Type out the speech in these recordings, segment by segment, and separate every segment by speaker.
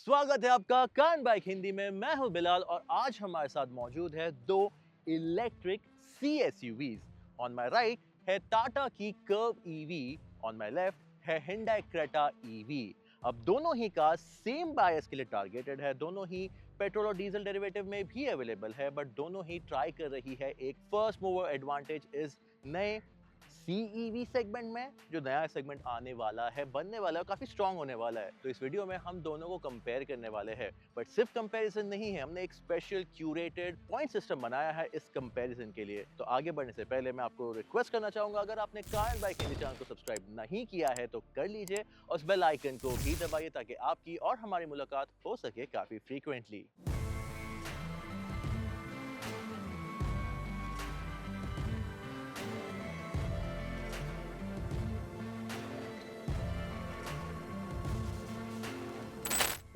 Speaker 1: स्वागत है आपका कान बाइक हिंदी में। मैं हूं बिलाल और आज हमारे साथ मौजूद है दो इलेक्ट्रिक सी एसयूवीज। ऑन माय राइट है टाटा की curve EV, on my left है Hyundai क्रेटा ईवी। अब दोनों ही कार सेम बायर्स के लिए टारगेटेड है, दोनों ही पेट्रोल और डीजल डेरिवेटिव में भी अवेलेबल है, बट दोनों ही ट्राई कर रही है एक फर्स्ट मूवर एडवांटेज इस नए सीईवी सेगमेंट में। जो नया सेगमेंट आने वाला है, बनने वाला है, काफी स्ट्रांग होने वाला है। तो इस वीडियो में हम दोनों को कंपेयर करने वाले हैं, बट सिर्फ कंपैरिजन नहीं है, हमने एक स्पेशल क्यूरेटेड पॉइंट सिस्टम बनाया है इस कंपैरिजन के लिए। तो आगे बढ़ने से पहले मैं आपको रिक्वेस्ट करना चाहूंगा, अगर आपने car and bike Hindi channel को सब्सक्राइब नहीं किया है तो कर लीजिए और उस बेल आइकन को भी दबाइए ताकि आपकी और हमारी मुलाकात हो सके काफी फ्रीक्वेंटली।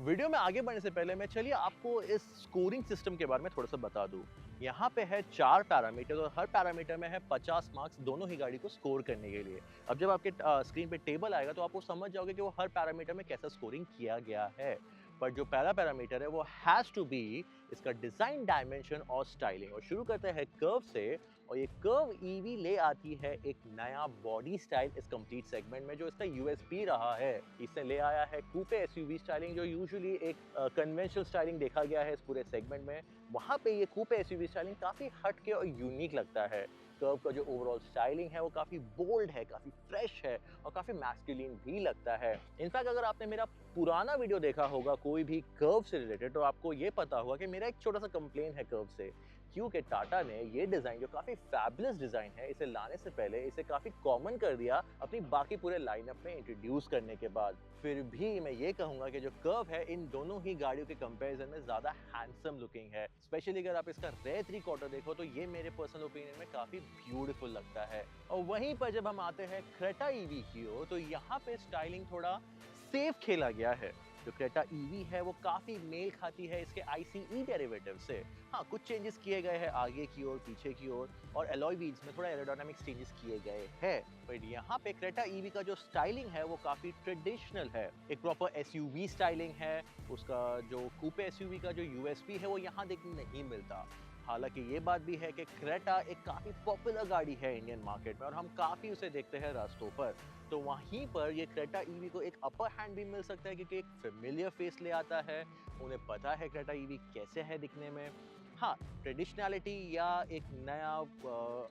Speaker 1: वीडियो में आगे बढ़ने से पहले मैं चलिए आपको इस स्कोरिंग सिस्टम के बारे में थोड़ा सा बता दूं। यहाँ पे है 4 पैरामीटर और हर पैरामीटर में है 50 मार्क्स दोनों ही गाड़ी को स्कोर करने के लिए। अब जब आपके स्क्रीन पे टेबल आएगा तो आप वो समझ जाओगे कि वो हर पैरामीटर में कैसा स्कोरिंग किया गया है। पर जो पहला पैरामीटर है वो हैज़ टू बी इसका डिज़ाइन, डायमेंशन और स्टाइलिंग। और शुरू करते हैं कर्व से, और ये कर्व ईवी ले आती है एक नया बॉडी स्टाइल इस कंप्लीट सेगमेंट में, जो इसका यूएसपी रहा है। इसने ले आया है कूपे एसयूवी स्टाइलिंग, जो यूजुअली एक कन्वेंशनल स्टाइलिंग देखा गया है इस पूरे सेगमेंट में। वहाँ पे ये कूपे एसयूवी स्टाइलिंग काफ़ी हटके और यूनिक लगता है। कर्व का जो ओवरऑल स्टाइलिंग है वो काफ़ी बोल्ड है, काफ़ी फ्रेश है और काफ़ी मैस्कुलिन भी लगता है। इनफैक्ट अगर आपने मेरा पुराना वीडियो देखा होगा कोई भी कर्व से रिलेटेड, तो आपको ये पता होगा कि मेरा एक छोटा सा कंप्लेन है कर्व से, क्योंकि टाटा ने ये डिज़ाइन जो काफ़ी फैबुलस डिज़ाइन है, इसे लाने से पहले इसे काफ़ी कॉमन कर दिया अपनी बाकी पूरे लाइनअप में इंट्रोड्यूस करने के बाद। फिर भी मैं ये कहूँगा कि जो कर्व है इन दोनों ही गाड़ियों के कंपैरिजन में ज़्यादा हैंडसम लुकिंग है। स्पेशली अगर आप इसका रेयर 3 क्वार्टर देखो तो ये मेरे पर्सनल ओपिनियन में काफ़ी ब्यूटीफुल लगता है। और वहीं पर जब हम आते हैं क्रेटा ईवी की ओर, तो यहाँ पे स्टाइलिंग थोड़ा सेफ खेला गया है। जो क्रेटा ईवी है वो काफी मेल खाती है इसके आईसीई डेरिवेटिव से। हाँ, कुछ चेंजेस किए गए हैं आगे की ओर, पीछे की ओर, और एलॉय व्हील्स में थोड़ा एरोडायनामिक्स चेंजेस किए गए हैं। पर यहाँ पे क्रेटा ईवी का जो स्टाइलिंग है वो काफी ट्रेडिशनल है, एक प्रॉपर एसयूवी स्टाइलिंग है। उसका जो कूपे एसयूवी का जो यूएसपी है वो यहाँ देखने नहीं मिलता। हालांकि ये बात भी है कि क्रेटा एक काफ़ी पॉपुलर गाड़ी है इंडियन मार्केट में और हम काफ़ी उसे देखते हैं रास्तों पर। तो वहीं पर ये क्रेटा ईवी को एक अपर हैंड भी मिल सकता है, क्योंकि एक फेमिलियर फेस ले आता है। उन्हें पता है क्रेटा ईवी कैसे है दिखने में। हाँ, ट्रेडिशनैलिटी या एक नया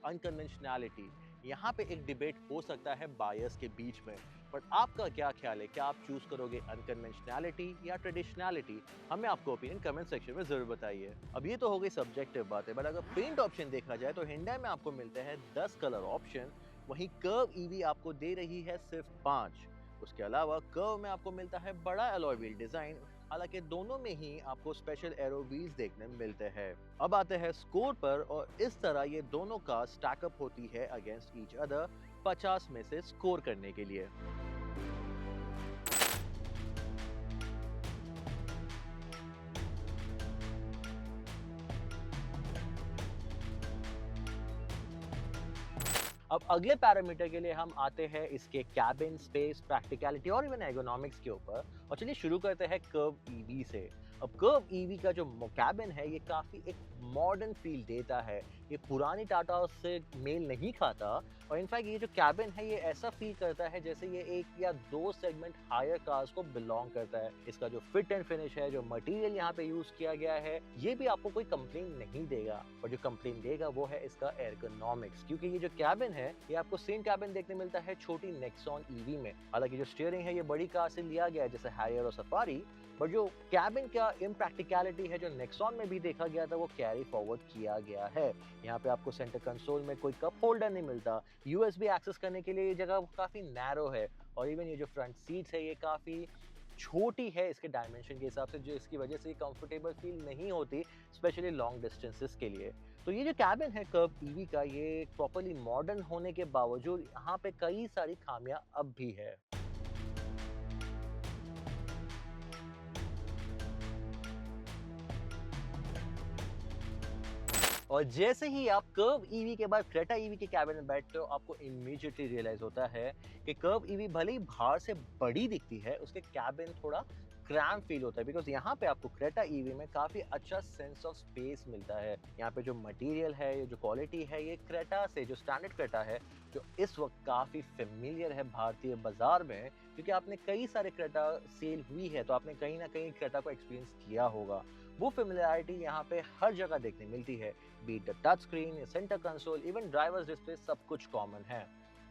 Speaker 1: अनकन्वेंशनैलिटी, यहाँ पे एक डिबेट हो सकता है बायर्स के बीच में। बट आपका क्या ख्याल है, क्या आप चूज करोगे अनकन्वेंशनैलिटी या ट्रेडिशनैलिटी? हमें आपको ओपिनियन कमेंट सेक्शन में जरूर बताइए। अब ये तो हो गई सब्जेक्टिव बात है, बट अगर पेंट ऑप्शन देखा जाए तो Hyundai में आपको मिलते हैं 10 कलर ऑप्शन, वहीं कर्व ईवी आपको दे रही है सिर्फ 5। उसके अलावा कर्व में आपको मिलता है बड़ा अलॉय व्हील डिजाइन, हालांकि दोनों में ही आपको स्पेशल एरो व्हील्स देखने मिलते हैं। अब आते हैं स्कोर पर, और इस तरह ये दोनों कार स्टैकअप होती है अगेंस्ट ईच अदर 50 में से स्कोर करने के लिए। अब अगले पैरामीटर के लिए हम आते हैं इसके कैबिन स्पेस, प्रैक्टिकलिटी और इवन एर्गोनॉमिक्स के ऊपर। और चलिए शुरू करते हैं कर्व ईवी से। अब कर्व ईवी का जो कैबिन है ये काफ़ी एक मॉडर्न फील देता है। ये पुरानी टाटा से मेल नहीं खाता, और इनफैक्ट ये जो कैबिन है ये ऐसा फील करता है जैसे ये एक या दो सेगमेंट हायर कार्स को बिलोंग करता है। इसका जो फिट एंड फिनिश है, जो मटेरियल यहाँ पे यूज किया गया है, ये भी आपको कोई कंप्लेन नहीं देगा। और जो कंप्लेन देगा वो है इसका एर्गोनॉमिक्स, क्योंकि ये जो कैबिन है ये आपको सेम कैबिन देखने मिलता है छोटी नेक्सॉन ईवी में। हालांकि जो स्टीयरिंग है ये बड़ी कार से लिया गया है जैसे हैरियर और सफारी, बट जो कैबिन का इम्प्रैक्टिकलिटी है जो नेक्सॉन में भी देखा गया था वो कैरी फॉरवर्ड किया गया है। यहाँ पे आपको सेंटर कंसोल में कोई कप होल्डर नहीं मिलता। यूएसबी एक्सेस करने के लिए ये जगह काफी नैरो है, और इवन ये जो फ्रंट सीट्स है ये काफी छोटी है इसके डायमेंशन के हिसाब से, जो इसकी वजह से कंफर्टेबल फील नहीं होती, स्पेशली लॉन्ग डिस्टेंसेस के लिए। तो ये जो कैबिन है कर्व ईवी का, ये प्रॉपर्ली मॉडर्न होने के बावजूद यहाँ पे कई सारी खामियां अब भी है। और जैसे ही आप कर्व ईवी के बाद क्रेटा ईवी के कैबिन में बैठते हो, आपको इमीडिएटली रियलाइज होता है कि कर्व ईवी भले ही बाहर से बड़ी दिखती है, उसके कैबिन थोड़ा क्रैम्प फील होता है, बिकॉज यहाँ पे आपको क्रेटा ईवी में काफ़ी अच्छा सेंस ऑफ स्पेस मिलता है। यहाँ पे जो मटेरियल है, ये जो क्वालिटी है, ये क्रेटा से, जो स्टैंडर्ड क्रेटा है, जो इस वक्त काफ़ी फेमिलियर है भारतीय बाजार में, क्योंकि आपने कई सारे क्रेटा सेल हुई है तो आपने कहीं ना कहीं क्रेटा को एक्सपीरियंस किया होगा। वो फेमिलियरिटी यहाँ पे हर जगह देखने मिलती है, be it the touch screen, centre console, even driver's display, सब कुछ कॉमन है।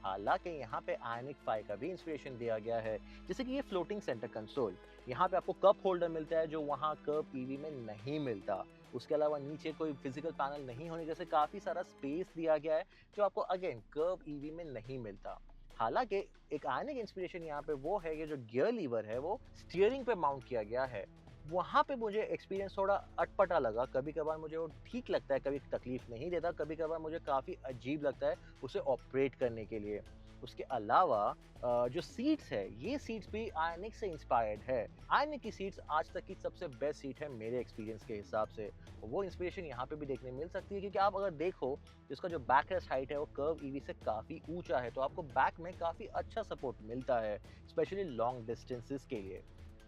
Speaker 1: हालांकि यहाँ पे आयनिक 5 का भी इंस्पिरेशन दिया गया है, जैसे कि ये फ्लोटिंग सेंटर कंसोल। यहाँ पे आपको कप होल्डर मिलता है जो वहाँ कर्व ईवी में नहीं मिलता। उसके अलावा नीचे कोई फिजिकल पैनल नहीं होने जैसे काफी सारा स्पेस दिया गया है, जो आपको अगेन कर्व ईवी में नहीं मिलता। हालांकि एक आयनिक इंस्पिरेशन यहाँ पे वो है, ये जो गियर लीवर है वो स्टीयरिंग पे माउंट किया गया है। वहाँ पे मुझे एक्सपीरियंस थोड़ा अटपटा लगा, कभी कभार मुझे वो ठीक लगता है, कभी तकलीफ नहीं देता, कभी कभार मुझे काफ़ी अजीब लगता है उसे ऑपरेट करने के लिए। उसके अलावा जो सीट्स है, ये सीट्स भी आयनिक से इंस्पायर्ड है। आयनिक की सीट्स आज तक की सबसे बेस्ट सीट है मेरे एक्सपीरियंस के हिसाब से। वो इंस्पिरेशन यहाँ पे भी देखने मिल सकती है, क्योंकि आप अगर देखो इसका जो बैक रेस्ट हाइट है वो कर्व ईवी से काफ़ी ऊंचा है, तो आपको बैक में काफ़ी अच्छा सपोर्ट मिलता है, स्पेशली लॉन्ग डिस्टेंसेस के लिए।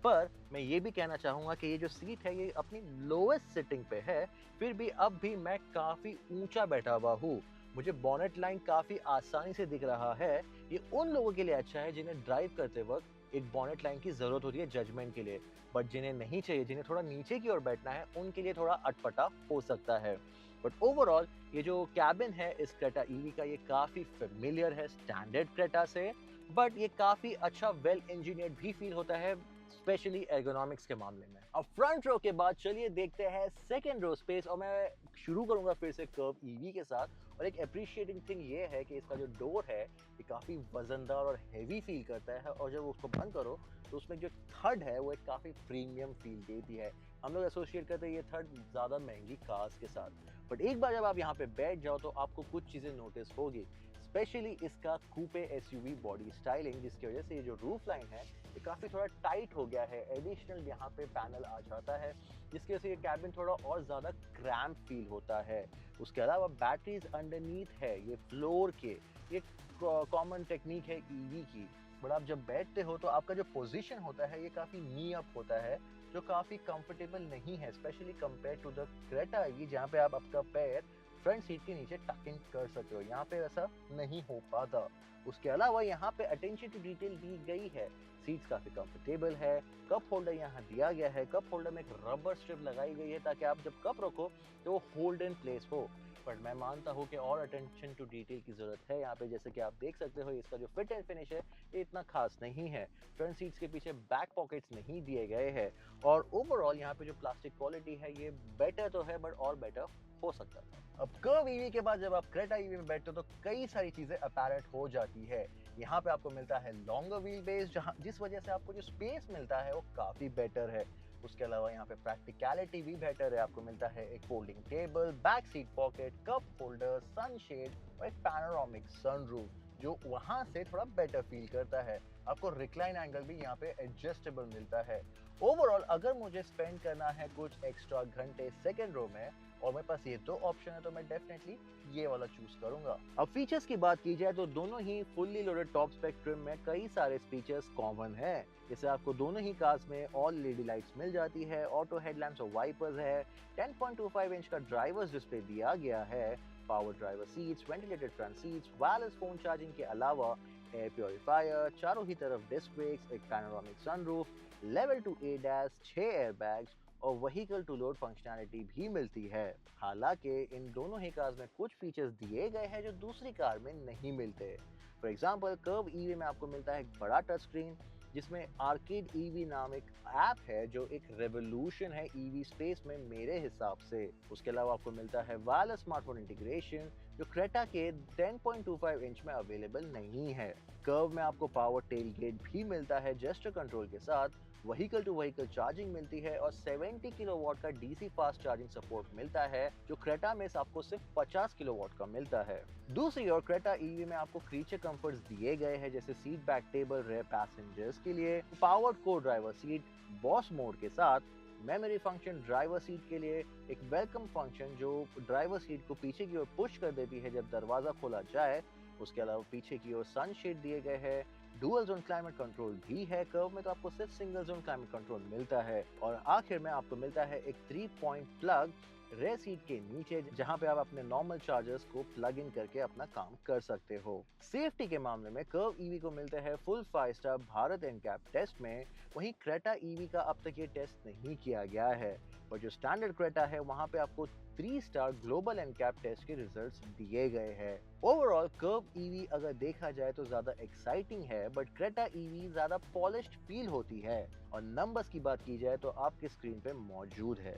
Speaker 1: पर मैं ये भी कहना चाहूँगा कि ये जो सीट है ये अपनी लोएस्ट सिटिंग पे है, फिर भी अब भी मैं काफ़ी ऊंचा बैठा हुआ हूँ। मुझे बॉनेट लाइन काफ़ी आसानी से दिख रहा है। ये उन लोगों के लिए अच्छा है जिन्हें ड्राइव करते वक्त एक बॉनेट लाइन की ज़रूरत होती है जजमेंट के लिए, बट जिन्हें नहीं चाहिए, जिन्हें थोड़ा नीचे की ओर बैठना है, उनके लिए थोड़ा अटपटा हो सकता है। बट ओवरऑल ये जो कैबिन है इस क्रेटा ईवी का, ये काफ़ी फेमिलियर है स्टैंडर्ड क्रेटा से, बट ये काफ़ी अच्छा वेल इंजीनियर्ड भी फील होता है, स्पेशली एर्गोनॉमिक्स के मामले में। अब फ्रंट रो के बाद चलिए देखते हैं सेकंड रो स्पेस, और मैं शुरू करूंगा फिर से कर्व ईवी के साथ। और एक अप्रिशिएटिंग थिंग ये है कि इसका जो डोर है ये काफ़ी वजनदार और हैवी फील करता है, और जब उसको बंद करो तो उसमें जो थर्ड है वो एक काफ़ी प्रीमियम फील देती है। हम लोग एसोसिएट करते हैं ये थर्ड ज़्यादा महंगी कार्स के साथ, बट एक बार जब आप यहाँ पे बैठ जाओ तो आपको कुछ चीज़ें नोटिस होगी, स्पेशली इसका कूपे एसयूवी बॉडी स्टाइलिंग, जिसकी वजह से ये जो रूफ लाइन है ये काफ़ी थोड़ा टाइट हो गया है। एडिशनल यहाँ पे पैनल आ जाता है, जिसकी वजह से ये कैबिन थोड़ा और ज़्यादा क्रैम्प फील होता है। उसके अलावा बैटरीज अंडरनीथ है ये फ्लोर के, ये कॉमन टेक्निक है ईवी की। बट आप जब बैठते हो तो आपका जो पोजीशन होता है ये काफ़ी नी अप होता है, जो काफ़ी कंफर्टेबल नहीं है, specially compare to the Creta EV, जहाँ पे आप आपका पैर फ्रंट सीट के नीचे टक इन कर सकते हो। यहाँ पे ऐसा नहीं हो पाता। उसके अलावा यहाँ पे अटेंशन टू डिटेल दी गई है, सीट्स काफी कंफर्टेबल है। कप होल्डर यहाँ दिया गया है, कप होल्डर में एक रबर स्ट्रिप लगाई गई है ताकि आप जब कप रखो तो वो होल्ड इन प्लेस हो। पर मैं मानता हूँ कि और अटेंशन टू डिटेल की जरूरत है यहाँ पे। जैसे कि आप देख सकते हो इसका जो फिट एंड फिनिश है ये इतना खास नहीं है। फ्रंट सीट्स के पीछे बैक पॉकेट्स नहीं दिए गए हैं, और ओवरऑल यहाँ पे जो प्लास्टिक क्वालिटी है ये बेटर तो है, बट और बेटर हो सकता था। अब कर्व ईवी के बाद जब आप क्रेटा ईवी में बैठते हो तो कई सारी चीजें अपैरेंट हो जाती है। यहाँ पे आपको मिलता है लॉन्गर व्हील बेस, जहाँ जिस वजह से आपको जो स्पेस मिलता है वो काफी बेटर है। उसके अलावा यहाँ पे प्रैक्टिकलिटी भी बेटर है, आपको मिलता है एक folding table, back seat pocket, cup holder, sunshade और एक पैनोरामिक सनरूफ, जो वहां से थोड़ा बेटर फील करता है। आपको रिक्लाइन एंगल भी यहाँ पे एडजस्टेबल मिलता है। ओवरऑल अगर मुझे स्पेंड करना है कुछ एक्स्ट्रा घंटे सेकंड रो में और मेरे पास ये दो ऑप्शन है, तो मैं डेफिनेटली ये वाला चूज करूंगा। अब फीचर्स की बात की जाए तो दोनों ही fully loaded top spec trim में कई सारे फीचर्स कॉमन है। जैसे आपको दोनों ही कार्स में ऑल एलईडी लाइट्स मिल जाती है, ऑटो हेडलैम्प्स और वाइपर्स है, 10.25 इंच का ड्राइवर्स डिस्प्ले दिया गया है, power driver seats, ventilated front seats, wireless phone charging के अलावा एयर प्योरीफायर, चारों ही तरफ डिस्क ब्रेक्स, एक panoramic sunroof, level 2 ADAS, 6 airbags और व्हीकल टू लोड फंक्शनैलिटी भी मिलती है। हालांकि इन दोनों ही कार्स में कुछ फीचर्स दिए गए हैं जो दूसरी कार में नहीं मिलते। फॉर एग्जांपल कर्व ईवी में आपको मिलता है एक बड़ा टच स्क्रीन, जिसमें आर्केड ईवी नाम एक ऐप है जो एक रेवोल्यूशन है ईवी स्पेस में मेरे हिसाब से। उसके अलावा आपको मिलता है वायरलेस स्मार्टफोन इंटीग्रेशन, जो क्रेटा के 10.25 इंच में अवेलेबल नहीं है। कर्व में आपको पावर टेल गेट भी मिलता है जेस्चर कंट्रोल के साथ, व्हीकल टू व्हीकल चार्जिंग मिलती है और 70 किलोवाट का डीसी फास्ट चार्जिंग सपोर्ट मिलता है, जो क्रेटा में आपको सिर्फ 50 किलोवाट का मिलता है। दूसरी ओर क्रेटा ईवी में आपको क्रीचर कंफर्ट्स दिए गए हैं, जैसे seat back table rear passengers के लिए, पावर्ड को ड्राइवर सीट बॉस मोड के साथ, मेमोरी फंक्शन ड्राइवर सीट के लिए, एक वेलकम फंक्शन जो ड्राइवर सीट को पीछे की ओर पुश कर देती है जब दरवाजा खोला जाए। उसके अलावा पीछे की ओर सनशेड दिए गए हैं, डुअल जोन क्लाइमेट कंट्रोल भी है। कर्व में तो आपको सिर्फ सिंगल जोन क्लाइमेट कंट्रोल मिलता है और आखिर में आपको मिलता है एक 3 पॉइंट प्लग रेयर सीट के नीचे, जहां पे आप अपने नॉर्मल चार्जर्स को प्लग इन करके अपना काम कर सकते हो। सेफ्टी के मामले में कर्व ईवी को मिलते हैं full 5 star Bharat NCAP test में, वहीं क्रेटा ईवी का अब तक ये टेस्ट नहीं किया गया है। और जो स्टैंडर्ड क्रेटा है वहां पे आपको 3 स्टार ग्लोबल एनकैप टेस्ट के रिजल्ट्स दिए गए हैं। ओवरऑल कर्व ईवी अगर देखा जाए तो ज्यादा एक्साइटिंग है, बट क्रेटा ईवी ज्यादा पॉलिश्ड फील होती है। और नंबर्स की बात की जाए तो आपके स्क्रीन पे मौजूद है।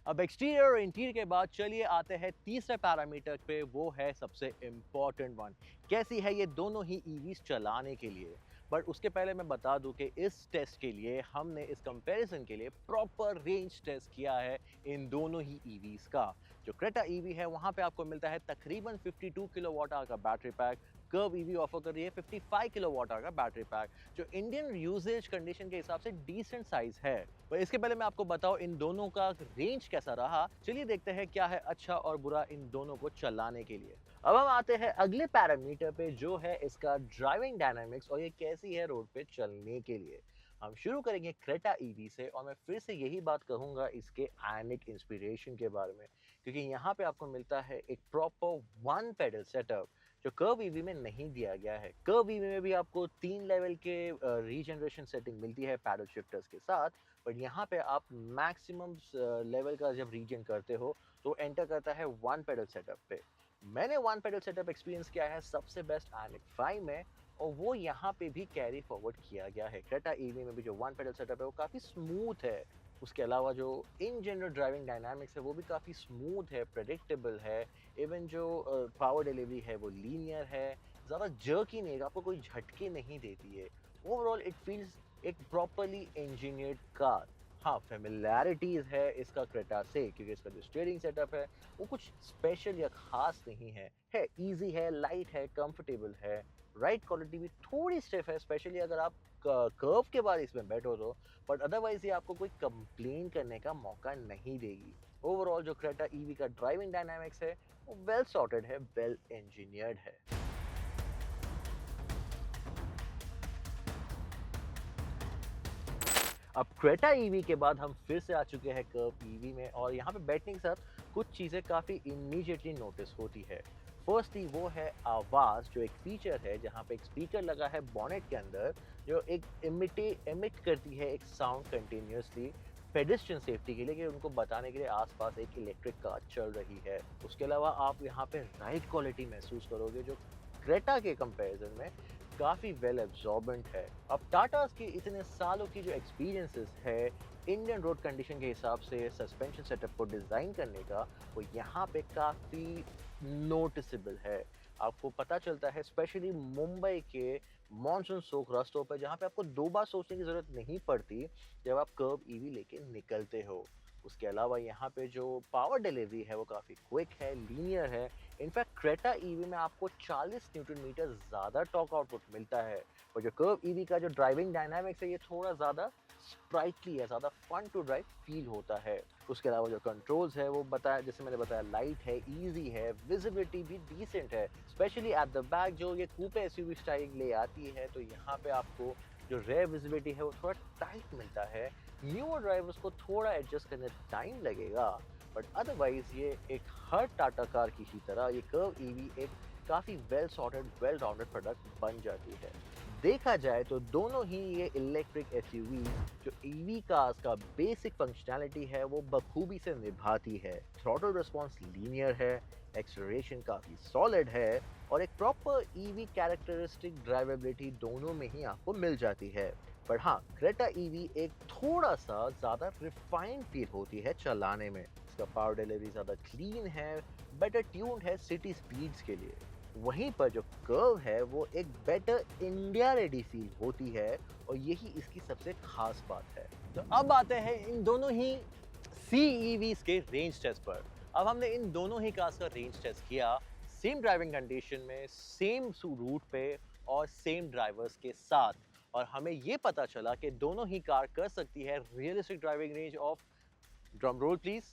Speaker 1: अब एक्सटीरियर और इंटीरियर के बाद चलिए आते हैं तीसरे पैरामीटर पे, वो है सबसे इम्पोर्टेंट वन। कैसी है ये दोनों ही ईवीज चलाने के लिए। बट उसके पहले मैं बता दूं कि इस टेस्ट के लिए हमने इस कंपैरिजन के लिए प्रॉपर रेंज टेस्ट किया है इन दोनों ही ईवीज का। जो क्रेटा ईवी है वहां पे आपको मिलता है तकरीबन 52 किलोवाट आवर का battery pack. Curvv EV offer कर रही है 55 किलोवाट आवर का बैटरी पैक, जो इंडियन यूजेज कंडीशन के हिसाब से डिसेंट साइज है। पर इसके पहले मैं आपको बताऊं इन दोनों का रेंज कैसा रहा। चलिए देखते हैं क्या है अच्छा और बुरा इन दोनों को चलाने के लिए। अब हम आते हैं अगले पैरामीटर पे, जो है इसका ड्राइविंग डायनामिक्स और ये कैसी है रोड पे चलने के लिए। हम शुरू करेंगे क्रेटा ईवी से और मैं फिर से यही बात कहूंगा इसके आयनिक इंस्पिरेशन के बारे में, क्योंकि यहाँ पे आपको मिलता है एक प्रॉपर वन पेडल सेटअप जो कर्व ईवी में नहीं दिया गया है। कर्व ईवी में भी आपको 3 लेवल के रीजनरेशन सेटिंग मिलती है पैडल शिफ्टर्स के साथ, बट यहाँ पे आप मैक्सिमम लेवल का जब रीजन करते हो तो एंटर करता है वन पेडल सेटअप पे। मैंने वन पेडल सेटअप एक्सपीरियंस किया है सबसे बेस्ट आयनिक 5 में, और वो यहाँ पे भी कैरी फॉरवर्ड किया गया है। क्रेटा ईवी में भी जो वन पेडल सेटअप है वो काफ़ी स्मूथ है। उसके अलावा जो इन जनरल ड्राइविंग डायनामिक्स है वो भी काफ़ी स्मूथ है, प्रेडिक्टेबल है। इवन जो पावर डिलीवरी है वो लीनियर है, ज़्यादा जर्की नहीं है, आपको कोई झटके नहीं देती है। ओवरऑल इट फील्स एक प्रॉपरली इंजीनियर्ड कार। हाँ, फेमिलैरिटीज़ है इसका क्रेटा से, क्योंकि इसका जो स्टीयरिंग सेटअप है वो कुछ स्पेशल या खास नहीं है इजी है, लाइट है, कंफर्टेबल है। राइड क्वालिटी भी थोड़ी स्टिफ है, स्पेशली अगर आप कर्व के बाद इसमें बैठो तो, बट अदरवाइज ये आपको कोई कंप्लेन करने का मौका नहीं देगी। ओवरऑल जो क्रेटा ईवी का ड्राइविंग डायनामिक्स है वो वेल सॉर्टेड है, वेल इंजीनियर्ड है। अब क्रेटा ईवी के बाद हम फिर से आ चुके हैं कर्व ईवी में, और यहाँ पे बैठने के साथ कुछ चीज़ें काफ़ी इमीडिएटली नोटिस होती है। फर्स्टली वो है आवाज़, जो एक फीचर है जहाँ पे एक स्पीकर लगा है बॉनेट के अंदर, जो एक इमिट करती है एक साउंड कंटिन्यूसली पेडेस्ट्रियन सेफ्टी के लिए, कि उनको बताने के लिए आसपास एक इलेक्ट्रिक कार चल रही है। उसके अलावा आप यहाँ पे राइड क्वालिटी महसूस करोगे जो क्रेटा के कंपैरिजन में काफ़ी वेल एब्जॉर्बेंट है। अब टाटास की इतने सालों की जो एक्सपीरियंसेस है इंडियन रोड कंडीशन के हिसाब से सस्पेंशन सेटअप को डिज़ाइन करने का, वो यहाँ पे काफ़ी नोटिसेबल है। आपको पता चलता है स्पेशली मुंबई के मॉनसून सोक रास्तों पर, जहाँ पे आपको 2 बार सोचने की ज़रूरत नहीं पड़ती जब आप कर्व ईवी लेके निकलते हो। उसके अलावा यहाँ पे जो पावर डिलीवरी है वो काफ़ी क्विक है, लीनियर है। इनफैक्ट क्रेटा ईवी में आपको 40 न्यूटन मीटर ज़्यादा टॉर्क आउटपुट मिलता है, और जो कर्व ईवी का जो ड्राइविंग डायनामिक्स है ये थोड़ा ज़्यादा स्प्राइटली है, ज़्यादा फन टू ड्राइव फील होता है। उसके अलावा जो कंट्रोल्स है वो बताया, जैसे मैंने बताया, लाइट है, ईजी है, विजिबिलिटी भी डिसेंट है। स्पेशली एट द बैक जो ये कूपे एसयूवी स्टाइल ले आती है, तो यहाँ पे आपको जो रेयर विजिबिलिटी है वो थोड़ा टाइट मिलता है। न्यूअर ड्राइवर्स को थोड़ा एडजस्ट करने टाइम लगेगा, बट अदरवाइज ये एक हर टाटा कार की ही तरह ये कर्व ईवी एक काफ़ी well sorted, well rounded product बन जाती है। देखा जाए तो दोनों ही ये इलेक्ट्रिक एसयूवी जो ईवी कार्स का बेसिक फंक्शनैलिटी है वो बखूबी से निभाती है। थ्रॉटल रिस्पॉन्स लीनियर है, एक्सेलरेशन काफ़ी सॉलिड है, और एक प्रॉपर ईवी कैरेक्टरिस्टिक ड्राइवेबिलिटी दोनों में ही आपको मिल जाती है। पर हाँ, क्रेटा ईवी एक थोड़ा सा ज़्यादा रिफाइंड फील होती है चलाने में। इसका पावर डिलीवरी ज़्यादा क्लीन है, बेटर ट्यून्ड है सिटी स्पीड्स के लिए। वहीं पर जो कर्व है वो एक बेटर इंडिया रेडी फील होती है, और यही इसकी सबसे खास बात है। तो अब आते हैं इन दोनों ही CEVs के रेंज टेस्ट पर। अब हमने इन दोनों ही कार्स का रेंज टेस्ट किया सेम ड्राइविंग कंडीशन में, सेम रूट पे और सेम ड्राइवर्स के साथ, और हमें ये पता चला कि दोनों ही कार कर सकती है realistic driving range of drum roll please.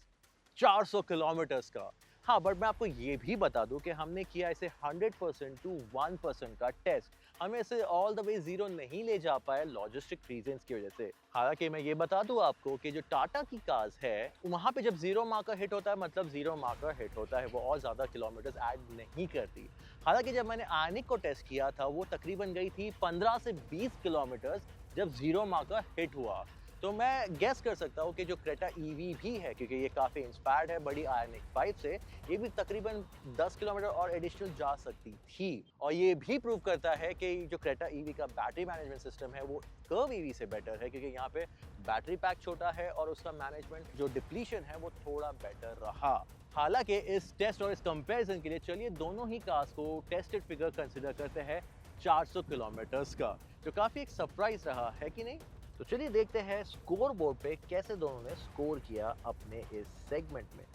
Speaker 1: 400 kilometres का। हाँ, बट मैं आपको ये भी बता दूं कि हमने किया इसे 100% टू 1% का टेस्ट। हमें इसे ऑल द वे जीरो नहीं ले जा पाए लॉजिस्टिक रीजंस की वजह से। हालांकि मैं ये बता दूं आपको कि जो टाटा की कार्स है वहां पे जब जीरो मार्कर हिट होता है मतलब जीरो मार्कर हिट होता है, वो और ज्यादा किलोमीटर्स ऐड नहीं करती। हालांकि जब मैंने आनिक को टेस्ट किया था वो तकरीबन गई थी 15 से 20 किलोमीटर्स जब जीरो मार्कर हिट हुआ। तो मैं गेस कर सकता हूँ कि जो क्रेटा ईवी भी है, क्योंकि ये काफ़ी इंस्पायर्ड है बड़ी आयनिक 5 से, ये भी तकरीबन 10 किलोमीटर और एडिशनल जा सकती थी। और ये भी प्रूव करता है कि जो क्रेटा ईवी का बैटरी मैनेजमेंट सिस्टम है वो कर्व ईवी से बेटर है, क्योंकि यहाँ पे बैटरी पैक छोटा है और उसका मैनेजमेंट जो डिप्लीशन है वो थोड़ा बेटर रहा। हालांकि इस टेस्ट और इस कंपैरिजन के लिए चलिए दोनों ही कार्स को टेस्टेड फिगर कंसिडर करते हैं 400 किलोमीटर्स का, जो काफ़ी एक सरप्राइज रहा है कि नहीं। तो चलिए देखते हैं स्कोर बोर्ड पे कैसे दोनों ने स्कोर किया अपने इस सेगमेंट में।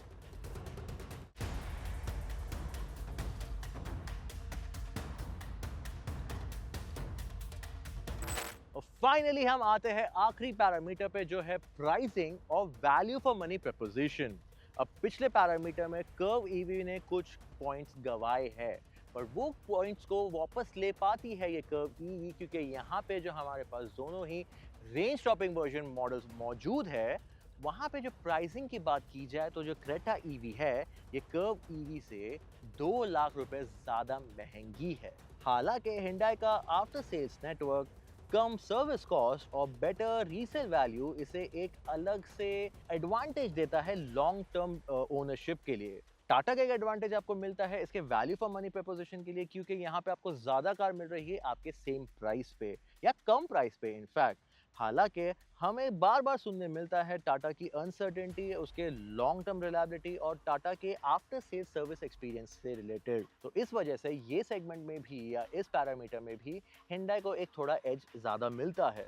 Speaker 1: और फाइनली हम आते हैं आखिरी पैरामीटर पे, जो है प्राइसिंग और वैल्यू फॉर मनी प्रपोजिशन। अब पिछले पैरामीटर में कर्व ईवी ने कुछ पॉइंट्स गंवाए हैं, पर वो पॉइंट्स को वापस ले पाती है ये कर्व ईवी, क्योंकि यहाँ पे जो हमारे पास दोनों ही रेंज टॉपिंग वर्जन मॉडल्स मौजूद है, वहाँ पे जो प्राइसिंग की बात की जाए तो जो क्रेटा ईवी है ये कर्व ईवी से 2 लाख रुपए ज़्यादा महंगी है। हालांकि हिंडई का आफ्टर सेल्स नेटवर्क, कम सर्विस कॉस्ट और बेटर रीसेल वैल्यू इसे एक अलग से एडवांटेज देता है लॉन्ग टर्म ओनरशिप के लिए। टाटा का एक एडवांटेज आपको मिलता है इसके वैल्यू फॉर मनी प्रपोजिशन के लिए, क्योंकि यहाँ पे आपको ज़्यादा कार मिल रही है आपके सेम प्राइस पे या कम प्राइस पे इनफैक्ट। हालांकि हमें बार बार सुनने मिलता है टाटा की अनसर्टेनिटी, उसके लॉन्ग टर्म रिलायबिलिटी और टाटा के आफ्टर सेल सर्विस एक्सपीरियंस से रिलेटेड। तो इस वजह से ये सेगमेंट में भी या इस पैरामीटर में भी हिंडई को एक थोड़ा एज ज़्यादा मिलता है।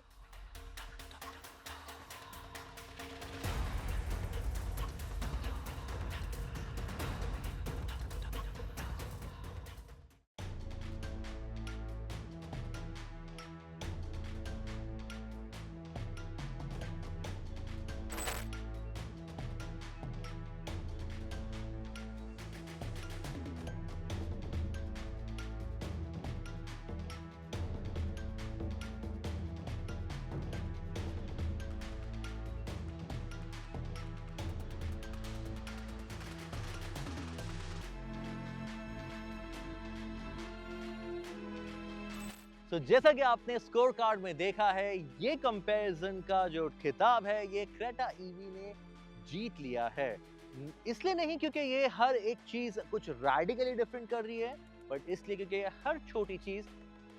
Speaker 1: तो जैसा कि आपने स्कोर कार्ड में देखा है, ये कंपैरिजन का जो खिताब है ये क्रेटा ईवी ने जीत लिया है। इसलिए नहीं क्योंकि ये हर एक चीज कुछ रेडिकली डिफरेंट कर रही है, बट इसलिए क्योंकि ये हर छोटी चीज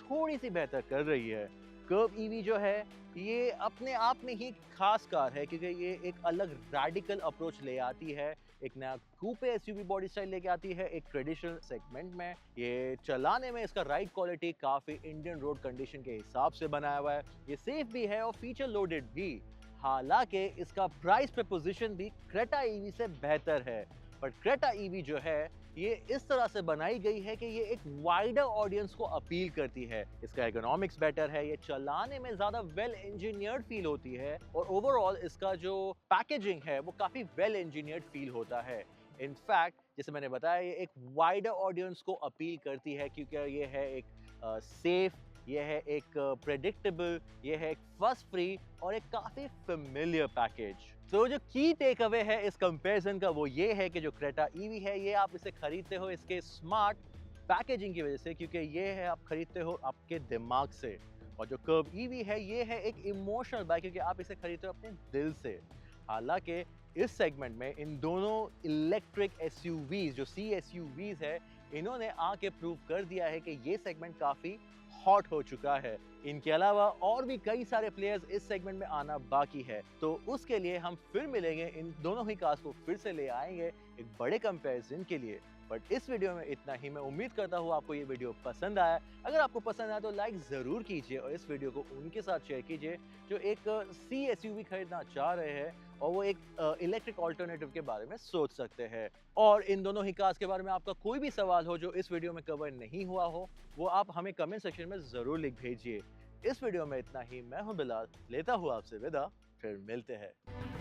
Speaker 1: थोड़ी सी बेहतर कर रही है। कर्व ईवी जो है ये अपने आप में ही खास कार है, क्योंकि ये एक अलग रेडिकल अप्रोच ले आती है, एक नया कूपे एसयूवी बॉडी स्टाइल लेके आती है एक ट्रेडिशनल सेगमेंट में। ये चलाने में इसका राइड क्वालिटी काफी इंडियन रोड कंडीशन के हिसाब से बनाया हुआ है, ये सेफ भी है और फीचर लोडेड भी। हालांकि इसका प्राइस प्रपोजिशन भी क्रेटा ईवी से बेहतर है, बट क्रेटा ईवी जो है ये इस तरह से बनाई गई है कि ये एक वाइडर ऑडियंस को अपील करती है। इसका इकोनॉमिक्स बेटर है, ये चलाने में ज्यादा वेल इंजीनियर्ड फील होती है और ओवरऑल इसका जो पैकेजिंग है वो काफी वेल इंजीनियर्ड फील होता है। इनफैक्ट जैसे मैंने बताया ये एक वाइडर ऑडियंस को अपील करती है, क्योंकि ये है एक सेफ, ये है एक प्रेडिक्टेबल, ये है एक फर्स्ट फ्री और एक काफी फेमिलियर पैकेज। तो जो की टेक अवे है इस कंपैरिजन का वो ये है कि जो क्रेटा ईवी है ये आप इसे खरीदते हो इसके स्मार्ट पैकेजिंग की वजह से, क्योंकि ये है आप खरीदते हो आपके दिमाग से। और जो कर्व ईवी है ये है एक इमोशनल बाइक, क्योंकि आप इसे खरीदते हो अपने दिल से। हालांकि इस सेगमेंट में इन दोनों इलेक्ट्रिक एसयूवीज जो सी एसयूवीज है, इन्होंने आके प्रूव कर दिया है कि ये सेगमेंट काफी हॉट हो चुका है। इनके अलावा और भी कई सारे प्लेयर्स इस सेगमेंट में आना बाकी है, तो उसके लिए हम फिर मिलेंगे, इन दोनों ही कार्स को फिर से ले आएंगे एक बड़े कंपैरिजन के लिए। बट इस वीडियो में इतना ही। मैं उम्मीद करता हूँ आपको ये वीडियो पसंद आया। अगर आपको पसंद आया तो लाइक ज़रूर कीजिए और इस वीडियो को उनके साथ शेयर कीजिए जो एक सी एसयूवी खरीदना चाह रहे हैं और वो एक इलेक्ट्रिक ऑल्टरनेटिव के बारे में सोच सकते हैं। और इन दोनों ही कार्स के बारे में आपका कोई भी सवाल हो जो इस वीडियो में कवर नहीं हुआ हो, वो आप हमें कमेंट सेक्शन में ज़रूर लिख भेजिए। इस वीडियो में इतना ही। मैं हूं बिलाल, लेता हूँ आपसे विदा, फिर मिलते हैं।